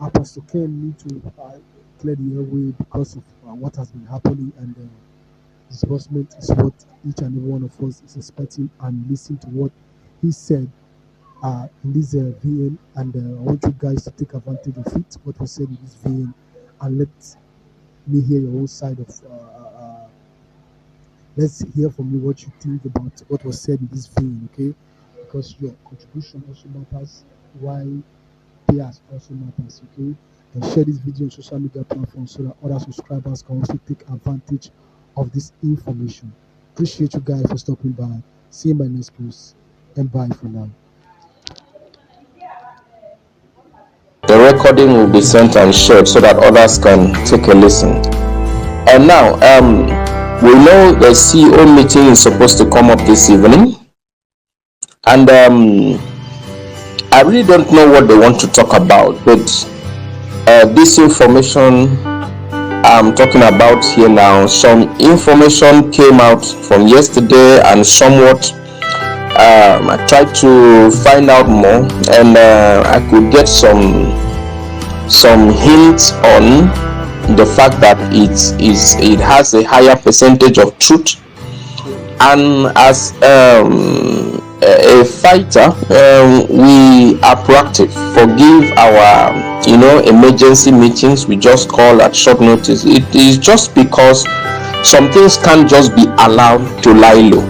Apostle Ken need to clear the airway because of what has been happening, and disbursement is what each and every one of us is expecting, and listen to what he said in this VN, and I want you guys to take advantage of it, what was said in this VN, and let me hear your own side of let's hear from you what you think about what was said in this VN, okay? Because your contribution also matters, why payers also matters, okay? And share this video on social media platforms so that other subscribers can also take advantage of this information. Appreciate you guys for stopping by. See you in my next post, and bye for now. The recording will be sent and shared so that others can take a listen. And now, we know the CEO meeting is supposed to come up this evening, and I really don't know what they want to talk about, but this information I'm talking about here now, some information came out from yesterday, and somewhat I tried to find out more, and I could get some hints on the fact that it has a higher percentage of truth. And as a fighter, we are proactive. Forgive our emergency meetings we just call at short notice. It is just because some things can't just be allowed to lie low.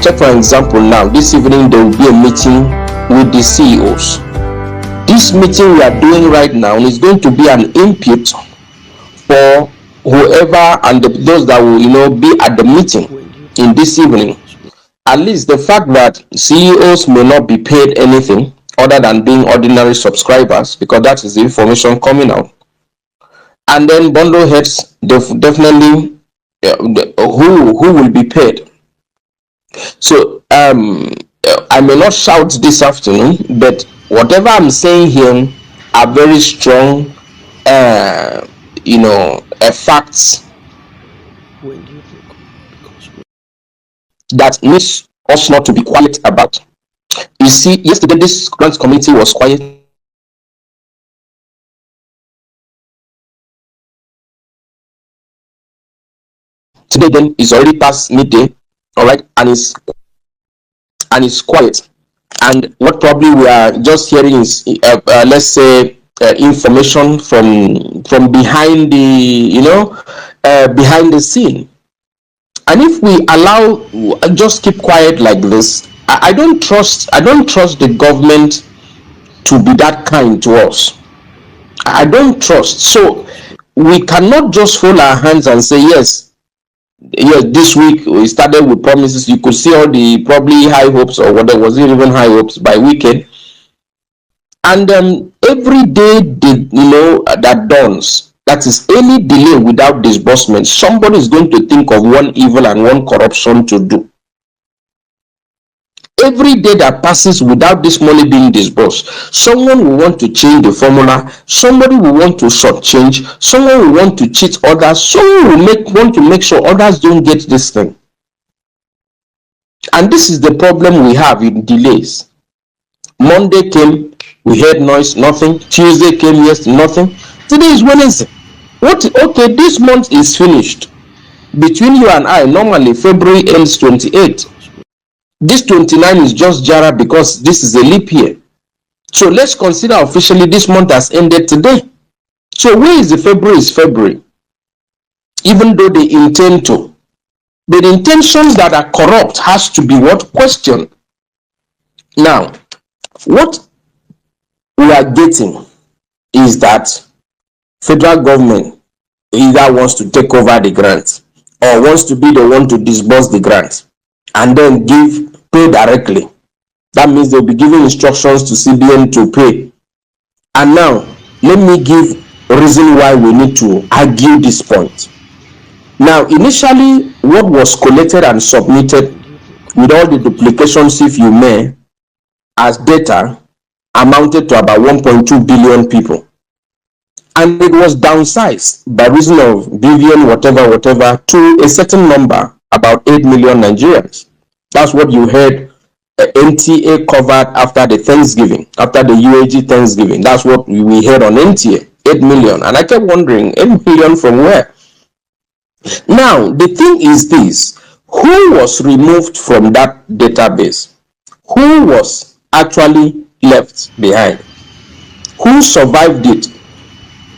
Take for example, now this evening there will be a meeting with the CEOs. This meeting we are doing right now is going to be an input for whoever and those that will be at the meeting in this evening. At least the fact that CEOs may not be paid anything other than being ordinary subscribers, because that is the information coming out. And then bundle heads, definitely who will be paid. So I may not shout this afternoon, but whatever I'm saying here are very strong facts that needs us not to be quiet about. You see, yesterday this grant committee was quiet. Today then is already past midday, all right, and it's quiet. And what probably we are just hearing is let's say information from behind the behind the scene. And if we allow just keep quiet like this, I don't trust the government to be that kind to us. I don't trust. So we cannot just fold our hands and say yes, this week we started with promises. You could see all the probably high hopes, or whatever, was it even high hopes by weekend? And every day that dawns, that is any delay without disbursement, somebody is going to think of one evil and one corruption to do. Every day that passes without this money being disbursed, someone will want to change the formula, somebody will want to shortchange, someone will want to cheat others, someone will want to make sure others don't get this thing. And this is the problem we have in delays. Monday came, we heard noise, nothing. Tuesday came, yes, nothing. Today is Wednesday. Okay, this month is finished. Between you and I, normally February ends 28. This 29 is just Jara because this is a leap year. So let's consider officially this month has ended today. So where is the February? Is February. Even though they intend to. But the intentions that are corrupt has to be what? Questioned. Now, what we are getting is that federal government either wants to take over the grant or wants to be the one to disburse the grant and then pay directly. That means they'll be giving instructions to CBN to pay. And now, let me give a reason why we need to argue this point. Now, initially, what was collected and submitted with all the duplications, if you may, as data, amounted to about 1.2 billion people. And it was downsized by reason of BVN whatever to a certain number, about 8 million Nigerians. That's what you heard NTA covered after the Thanksgiving, after the UAG Thanksgiving. That's what we heard on NTA, 8 million. And I kept wondering, 8 million from where? Now, the thing is this, who was removed from that database? Who was actually left behind? Who survived it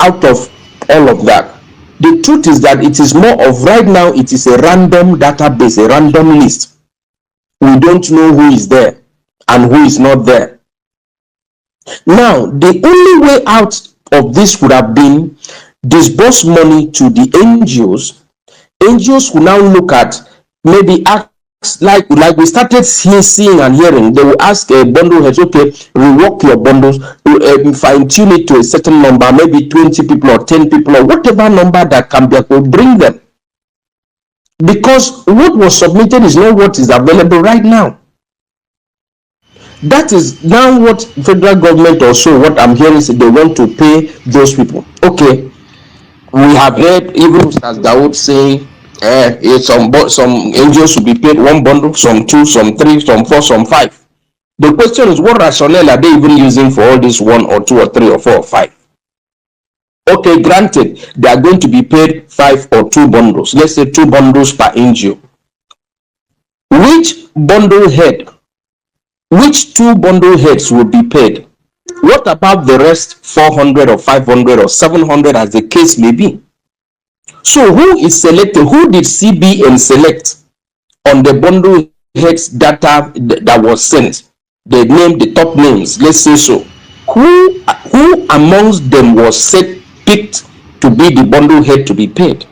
out of all of that? The truth is that it is more of, right now, it is a random database, a random list. We don't know who is there and who is not there. Now, the only way out of this would have been disburse money to the NGOs. NGOs will now look at, maybe ask, like we started seeing and hearing, they will ask a bundle heads, okay, rework your bundles, fine tune it to a certain number, maybe 20 people or 10 people or whatever number that can be, will bring them. Because what was submitted is not what is available right now. That is now what federal government, also what I'm hearing is they want to pay those people. Okay, we have heard even as Dawood saying some NGOs should be paid one bundle, some two, some three, some four, some five. The question is, what rationale are they even using for all this one or two or three or four or five? Okay, granted, they are going to be paid 5 or 2 bundles. Let's say 2 bundles per NGO. Which bundle head, which 2 bundle heads will be paid? What about the rest 400 or 500 or 700 as the case may be? So who is selected? Who did CBN select on the bundle heads data that was sent? They named the top names, let's say so. Who amongst them was picked to be the bundle head to be paid?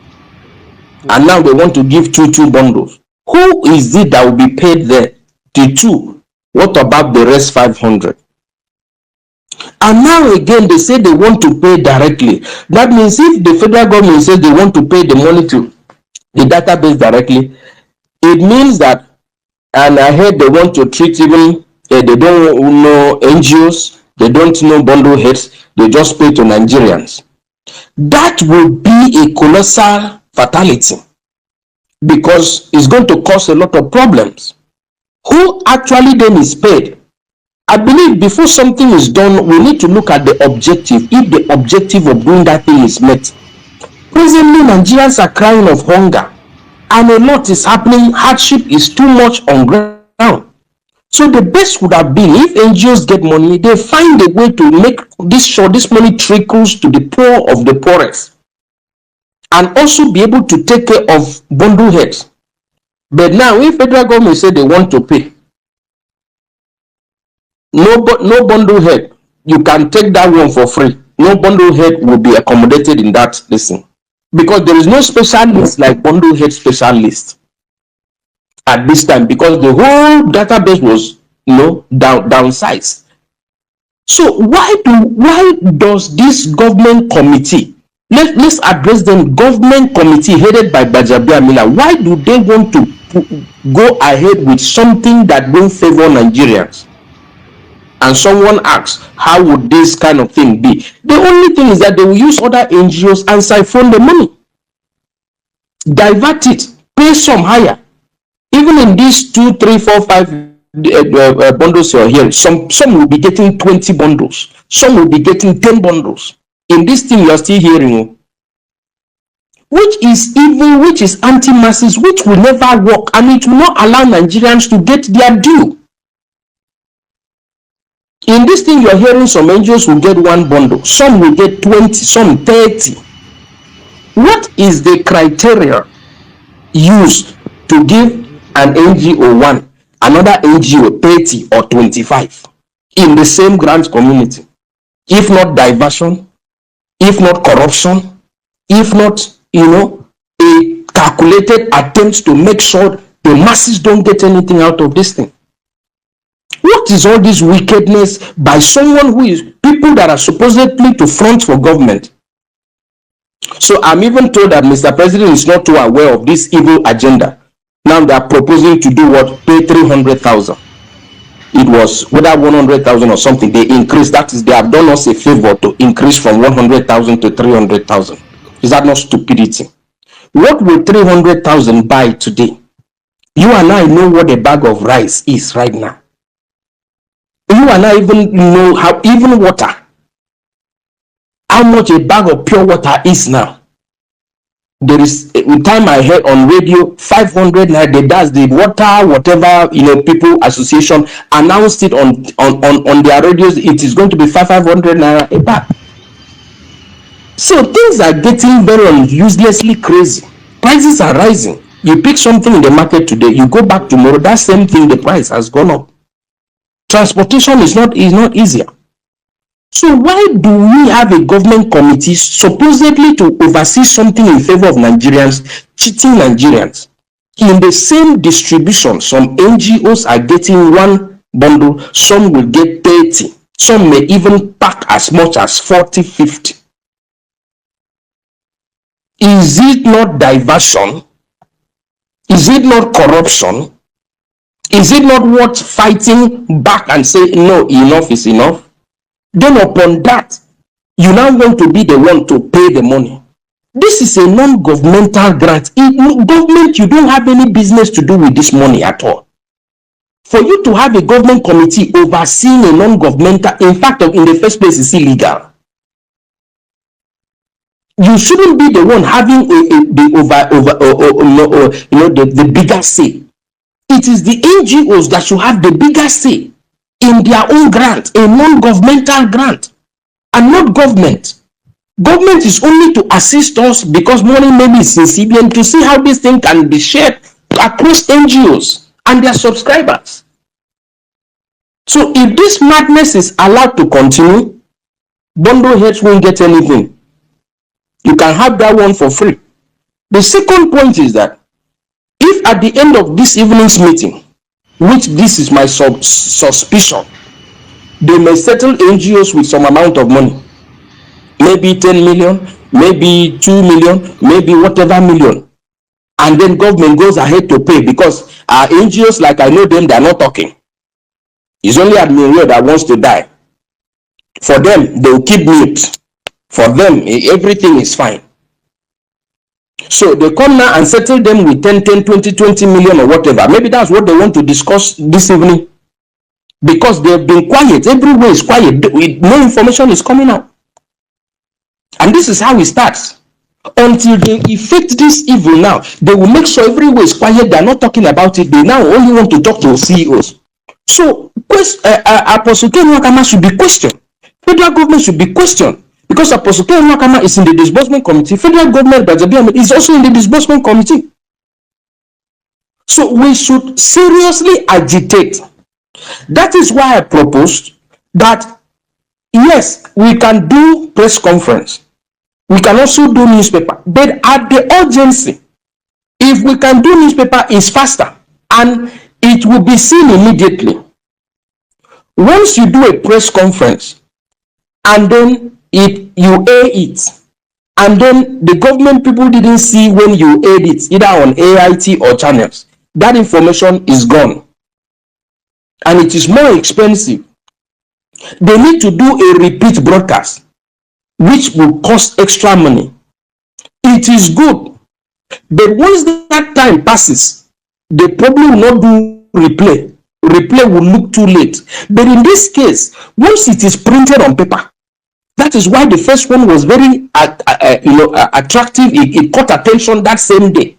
And now they want to give two bundles. Who is it that will be paid there? The 2. What about the rest 500? And now again, they say they want to pay directly. That means if the federal government says they want to pay the money to the database directly, it means that, and I heard they want to treat even, they don't know NGOs, they don't know bundle heads, they just pay to Nigerians. That will be a colossal fatality because it's going to cause a lot of problems. Who actually then is paid? I believe before something is done, we need to look at the objective. If the objective of doing that thing is met. Presently, Nigerians are crying of hunger and a lot is happening. Hardship is too much on ground. So the best would have been if NGOs get money, they find a way to make this sure this money trickles to the poor of the poorest and also be able to take care of bundle heads. But now, if federal government say they want to pay, no bundle head, you can take that one for free. No bundle head will be accommodated in that listing because there is no special list like bundle head special list at this time because the whole database was downsized. So why does this government committee, let's address them, government committee headed by Bajabiamila, why do they want to go ahead with something that won't favor Nigerians? And someone asks, how would this kind of thing be? The only thing is that they will use other NGOs and siphon the money, divert it, pay some higher. Even in these 2, 3, 4, 5 bundles you're hearing, some will be getting 20 bundles, some will be getting 10 bundles. In this thing you're still hearing, which is evil, which is anti-masses, which will never work, and it will not allow Nigerians to get their due. In this thing you're hearing, some NGOs will get 1 bundle, some will get 20, some 30. What is the criteria used to give an NGO 1, another NGO 30 or 25 in the same grant community? If not diversion, if not corruption, if not, a calculated attempt to make sure the masses don't get anything out of this thing. What is all this wickedness by someone who is, people that are supposedly to front for government? So I'm even told that Mr. President is not too aware of this evil agenda. Now they are proposing to do what? Pay 300,000. It was whether 100,000 or something. They increased. That is, they have done us a favor to increase from 100,000 to 300,000. Is that not stupidity? What will 300,000 buy today? You and I know what a bag of rice is right now. You and I even know how even water, how much a bag of pure water is now. There is a time I heard on radio 500 naira. That's the water, whatever people association announced it on their radios. It is going to be 500 naira a bag. So things are getting very uselessly crazy. Prices are rising. You pick something in the market today, you go back tomorrow, that same thing, the price has gone up. Transportation is not easier. So why do we have a government committee supposedly to oversee something in favor of Nigerians, cheating Nigerians? In the same distribution, some NGOs are getting one bundle, some will get 30, some may even pack as much as 40, 50. Is it not diversion? Is it not corruption? Is it not worth fighting back and say, no, enough is enough? Then upon that, you now want to be the one to pay the money. This is a non-governmental grant. Government, you don't have any business to do with this money at all. For you to have a government committee overseeing a non-governmental, in fact, in the first place, it's illegal. You shouldn't be the one having the bigger say. It is the NGOs that should have the bigger say in their own grant, a non-governmental grant, and not government. Government is only to assist us because money maybe is in CBN to see how this thing can be shared across NGOs and their subscribers. So if this madness is allowed to continue, bundle heads won't get anything. You can have that one for free. The second point is that if at the end of this evening's meeting, which this is my suspicion, they may settle NGOs with some amount of money, maybe 10 million, maybe 2 million, maybe whatever million, and then government goes ahead to pay because our NGOs, like I know them, they are not talking. It's only Admiral that wants to die. For them, they will keep mute. For them, everything is fine. So they come now and settle them with 10, 20 million or whatever. Maybe that's what they want to discuss this evening. Because they've been quiet. Everywhere is quiet. No information is coming out. And this is how it starts. Until they effect this evil now, they will make sure everywhere is quiet. They're not talking about it. They now only want to talk to CEOs. So Apostle Nwakama should be questioned. Federal government should be questioned. Because Apostle Nwakama is in the disbursement committee, federal government is also in the disbursement committee. So we should seriously agitate. That is why I proposed that, yes, we can do press conference. We can also do newspaper. But at the urgency, if we can do newspaper, it's faster. And it will be seen immediately. Once you do a press conference, and then you air it, and then the government people didn't see when you aired it, either on AIT or channels, that information is gone. And it is more expensive. They need to do a repeat broadcast, which will cost extra money. It is good. But once that time passes, they probably will not do replay. Replay will look too late. But in this case, once it is printed on paper, that is why the first one was very attractive. It caught attention that same day.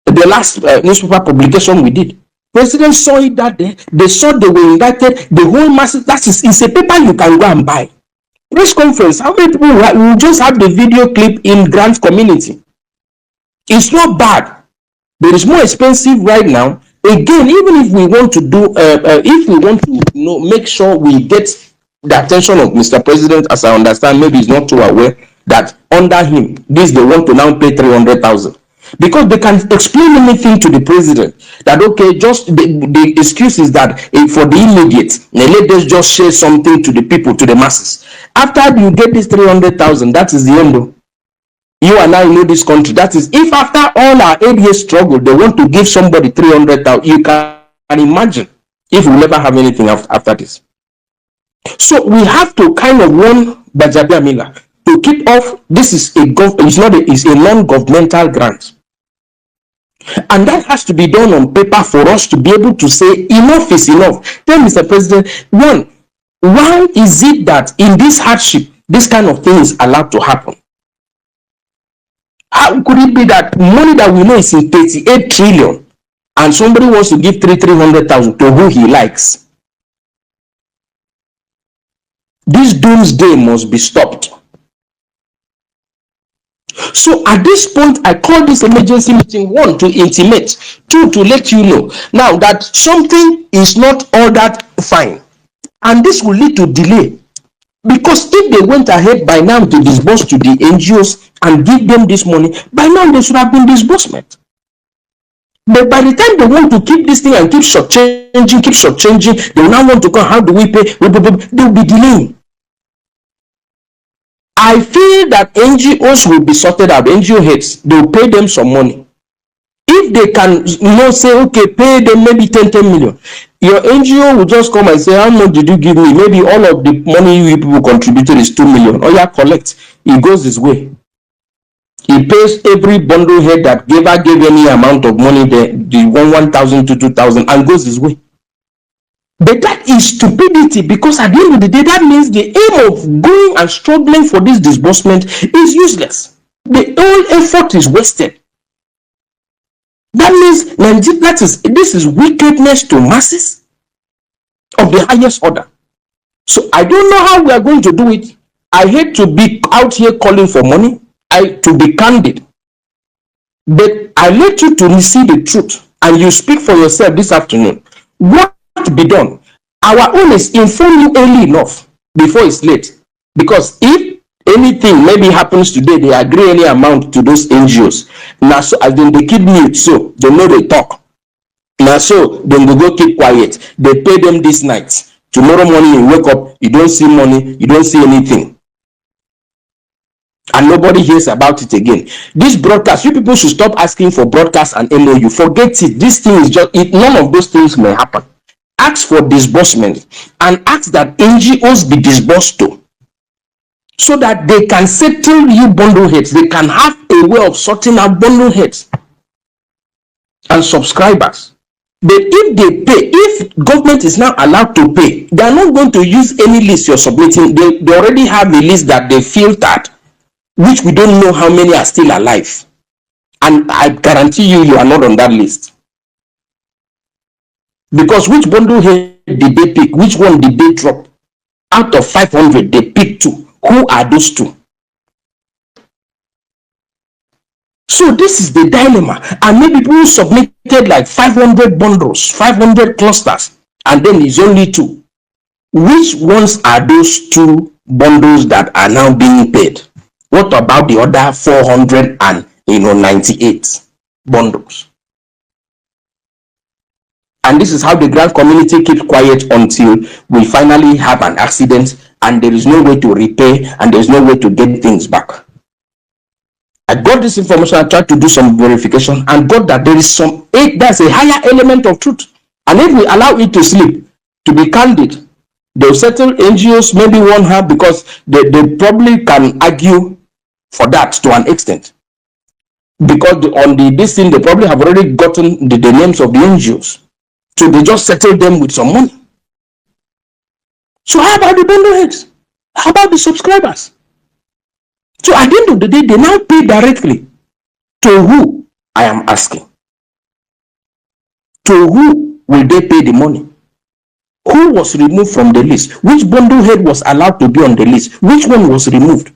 The last newspaper publication we did, President saw it that day. They saw they were invited. The whole masses. It's a paper you can go and buy. Press conference. How many people will just have the video clip in grant community? It's not bad, but it's more expensive right now. Again, even if we want to do, if we want to make sure we get the attention of Mr. President, as I understand, maybe he's not too aware that under him, they want to now pay 300,000. Because they can explain anything to the president that, okay, just the excuse is that for the immediate, let us just share something to the people, to the masses. After you get this 300,000, that is the end. You and I know this country. That is, if after all our 8 years struggle, they want to give somebody 300,000, you can imagine if we never have anything after this. So we have to kind of warn Gbajabiamila to keep off. This is it's a non-governmental grant. And that has to be done on paper for us to be able to say enough is enough. Then, Mr. President, one, why is it that in this hardship, this kind of thing is allowed to happen? How could it be that money that we know is in 38 trillion and somebody wants to give 300,000 to who he likes? This doomsday must be stopped. So at this point, I call this emergency meeting, one, to intimate, two, to let you know now that something is not all that fine, and this will lead to delay. Because if they went ahead by now to disburse to the NGOs and give them this money, by now they should have been disbursement. But by the time they want to keep this thing and keep shortchanging, they will now want to come, how do we pay? They will be delaying. I feel that NGOs will be sorted out, NGO heads, they will pay them some money. If they can, say, okay, pay them maybe 10 million. Your NGO will just come and say, how much did you give me? Maybe all of the money you people contributed is 2 million. Oh yeah, collect. It goes this way. He pays every bundle head that gave any amount of money, the 1,000 to 2,000, and goes this way. But that is stupidity, because at the end of the day, that means the aim of going and struggling for this disbursement is useless. The whole effort is wasted. That means this is wickedness to masses of the highest order. So I don't know how we are going to do it. I hate to be out here calling for money. To be candid, but I let you to see the truth, and you speak for yourself this afternoon. What to be done? Our own is inform you early enough before it's late, because if anything maybe happens today, they agree any amount to those NGOs. Now, so as then they keep mute, so they know they talk. Now, so then they go keep quiet. They pay them this night. Tomorrow morning you wake up, you don't see money, you don't see anything, and nobody hears about it again. This broadcast, you people should stop asking for broadcast and MOU. Forget it. This thing is just it. None of those things may happen. Ask for disbursement and ask that NGOs be disbursed to, so that they can settle you bundle heads. They can have a way of sorting out bundle heads and subscribers. But if they pay, if government is now allowed to pay, they are not going to use any list you're submitting. They already have a list that they filtered, which we don't know how many are still alive. And I guarantee you, you are not on that list. Because which bundle head did they pick? Which one did they drop? Out of 500, they picked 2. Who are those 2? So this is the dilemma. And maybe people submitted like 500 bundles, 500 clusters, and then it's only 2. Which ones are those 2 bundles that are now being paid? What about the other 498 bundles? And this is how the grand community keeps quiet until we finally have an accident and there is no way to repay and there is no way to get things back. I got this information, I tried to do some verification and got that there is that's a higher element of truth. And if we allow it to sleep, to be candid, they'll settle NGOs, maybe one half, because they probably can argue for that to an extent. Because this thing, they probably have already gotten the names of the NGOs. So they just settle them with some money. So how about the bundle heads? How about the subscribers? So at the end of the day, they now pay directly. To who? I am asking. To who will they pay the money? Who was removed from the list? Which bundle head was allowed to be on the list? Which one was removed?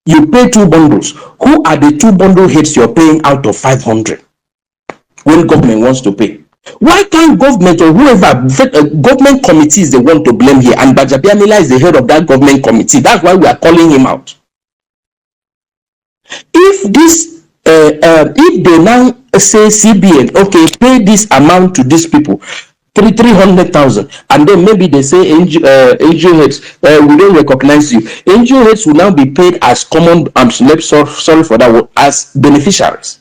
You pay 2 bundles. Who are the 2 bundle heads you're paying out of 500 when government wants to pay? Why can't government or whoever, government committee is the one to blame here, and Bajabiamila is the head of that government committee? That's why we are calling him out. If if they now say CBN, okay, pay this amount to these people, 300,000, and then maybe they say NGO heads, we don't recognize you. NGO heads will now be paid as common, sorry for that word, as beneficiaries.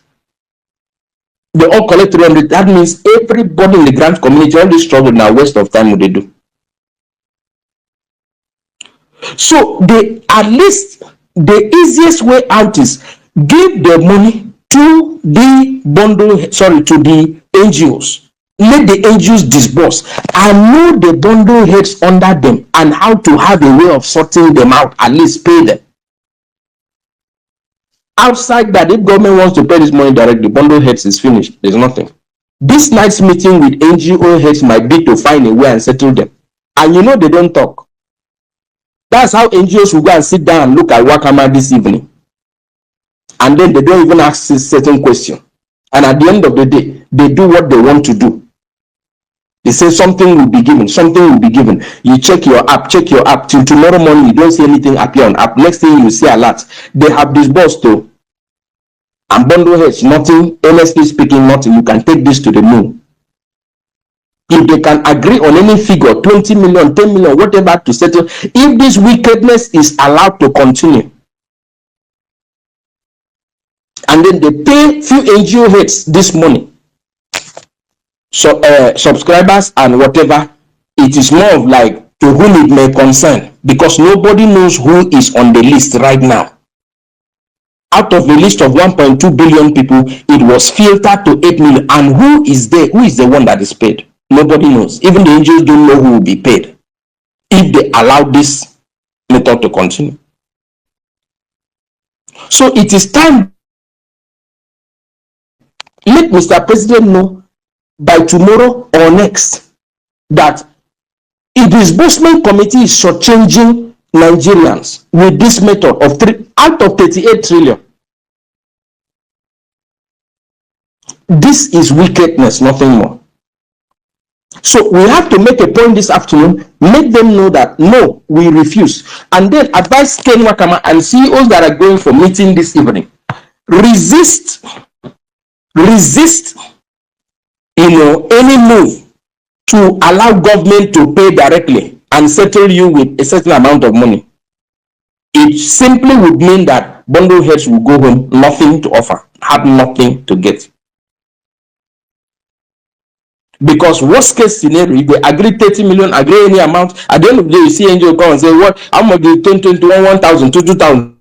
They all collect 300. That means everybody in the grant community, all this struggle now, waste of time would they do. So at least the easiest way out is give the money to the NGOs. Let the NGOs disburse and know the bundle heads under them and how to have a way of sorting them out, at least pay them. Outside that, if government wants to pay this money directly, bundle heads is finished. There's nothing. This night's meeting with NGO heads might be to find a way and settle them. And you know they don't talk. That's how NGOs will go and sit down and look at Nwakama this evening. And then they don't even ask a certain question. And at the end of the day, they do what they want to do. They say something will be given, something will be given. You check your app till tomorrow morning, you don't see anything appear on app. Next thing you see alert. They have disbursed though. And bundle heads, nothing, honestly speaking, nothing. You can take this to the moon. If they can agree on any figure, 20 million, 10 million, whatever to settle, if this wickedness is allowed to continue, and then they pay few NGO heads this money, so subscribers and whatever, it is more of like to whom it may concern, because nobody knows who is on the list right now. Out of the list of 1.2 billion people, it was filtered to 8 million. And who is there? Who is the one that is paid? Nobody knows. Even the angels don't know who will be paid if they allow this method to continue. So it is time. Let Mr. President know by tomorrow or next that a disbursement committee is shortchanging Nigerians with this method of 3 out of 38 trillion. This is wickedness, nothing more. So we have to make a point this afternoon, make them know that no, we refuse, and then advise Ken Nwakama and CEOs that are going for meeting this evening, resist, any move to allow government to pay directly and settle you with a certain amount of money. It simply would mean that bundle heads will go home, nothing to offer, have nothing to get. Because worst case scenario, if they agree 30 million, agree any amount, at the end of the day, you see NGO come and say, what, how much is 21, 1,000, 2,000,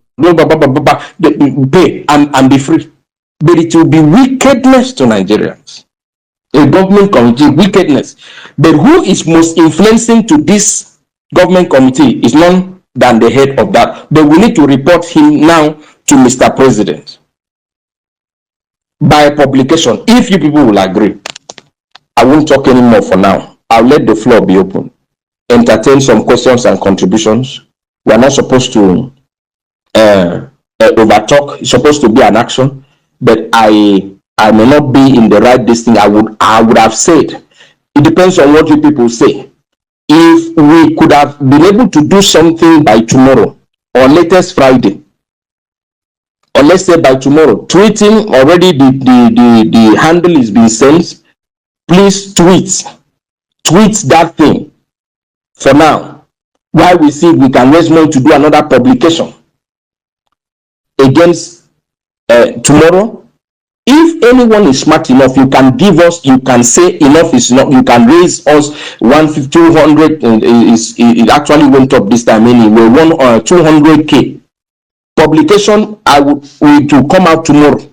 pay and be free. But it will be wickedness to Nigerians. A government committee, wickedness. But who is most influencing to this government committee is none than the head of that. But we need to report him now to Mr. President by publication, if you people will agree. I won't talk anymore for now. I'll let the floor be open. Entertain some questions and contributions. We're not supposed to overtalk. It's supposed to be an action. But I may not be in the right distance. I would have said, it depends on what you people say. If we could have been able to do something by tomorrow or latest Friday, or let's say by tomorrow, tweeting already the handle is being sent. Please tweet that thing for now, while we see if we can raise money to do another publication against tomorrow. If anyone is smart enough, you can give us, you can say enough is enough, you can raise us 150, 200, it actually went up this time anyway, 200K. Publication, we to come out tomorrow.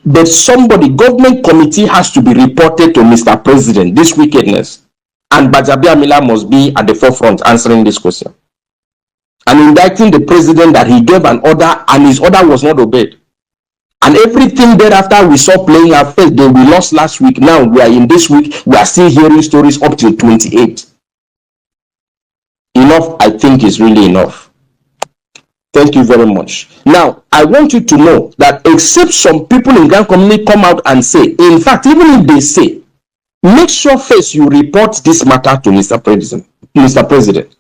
But somebody, government committee has to be reported to Mr. President, this wickedness. And Gbajabiamila must be at the forefront answering this question. And indicting the president that he gave an order and his order was not obeyed. And everything thereafter we saw playing our face, we lost last week. Now we are in this week, we are still hearing stories up till 28. Enough, I think, is really enough. Thank you very much. Now, I want you to know that except some people in Ghana community come out and say, in fact, even if they say, make sure first you report this matter to Mr. President,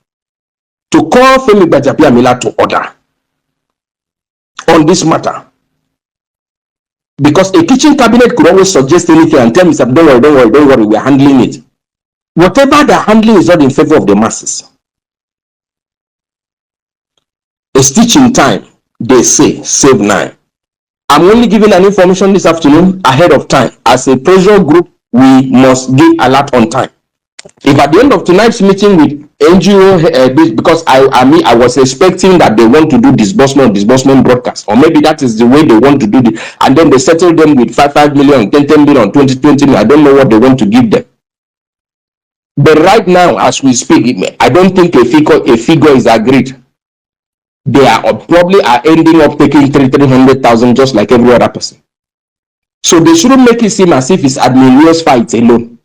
to call Femi Gbajabiamila to order on this matter. Because a kitchen cabinet could always suggest anything and tell Mr. Don't worry, we are handling it. Whatever they're handling is not in favor of the masses. A stitch in time, they say, save 9. I'm only giving an information this afternoon ahead of time. As a pressure group, we must give alert on time. If at the end of tonight's meeting with NGO, because I was expecting that they want to do disbursement broadcast, or maybe that is the way they want to do it, and then they settle them with 5 million, 10 million, 20 million. I don't know what they want to give them. But right now, as we speak, I don't think a figure is agreed. They are probably ending up taking 300,000 just like every other person. So they shouldn't make it seem as if it's admin fight alone.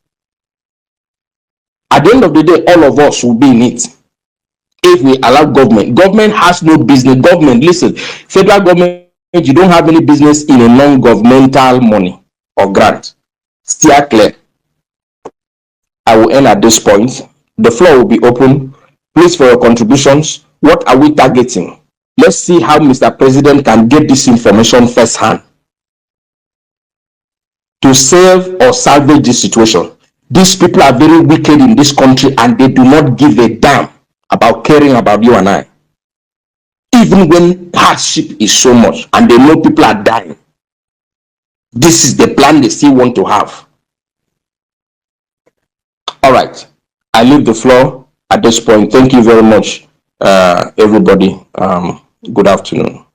At the end of the day, all of us will be in it. If we allow government has no business. Government, listen, federal government, you don't have any business in a non-governmental money or grant. Steer clear. I will end at this point. The floor will be open. Please, for your contributions, what are we targeting? Let's see how Mr. President can get this information firsthand to save or salvage this situation. These people are very wicked in this country, and they do not give a damn about caring about you and I. Even when hardship is so much and they know people are dying, this is the plan they still want to have. All right, I leave the floor at this point. Thank you very much, everybody. Good afternoon.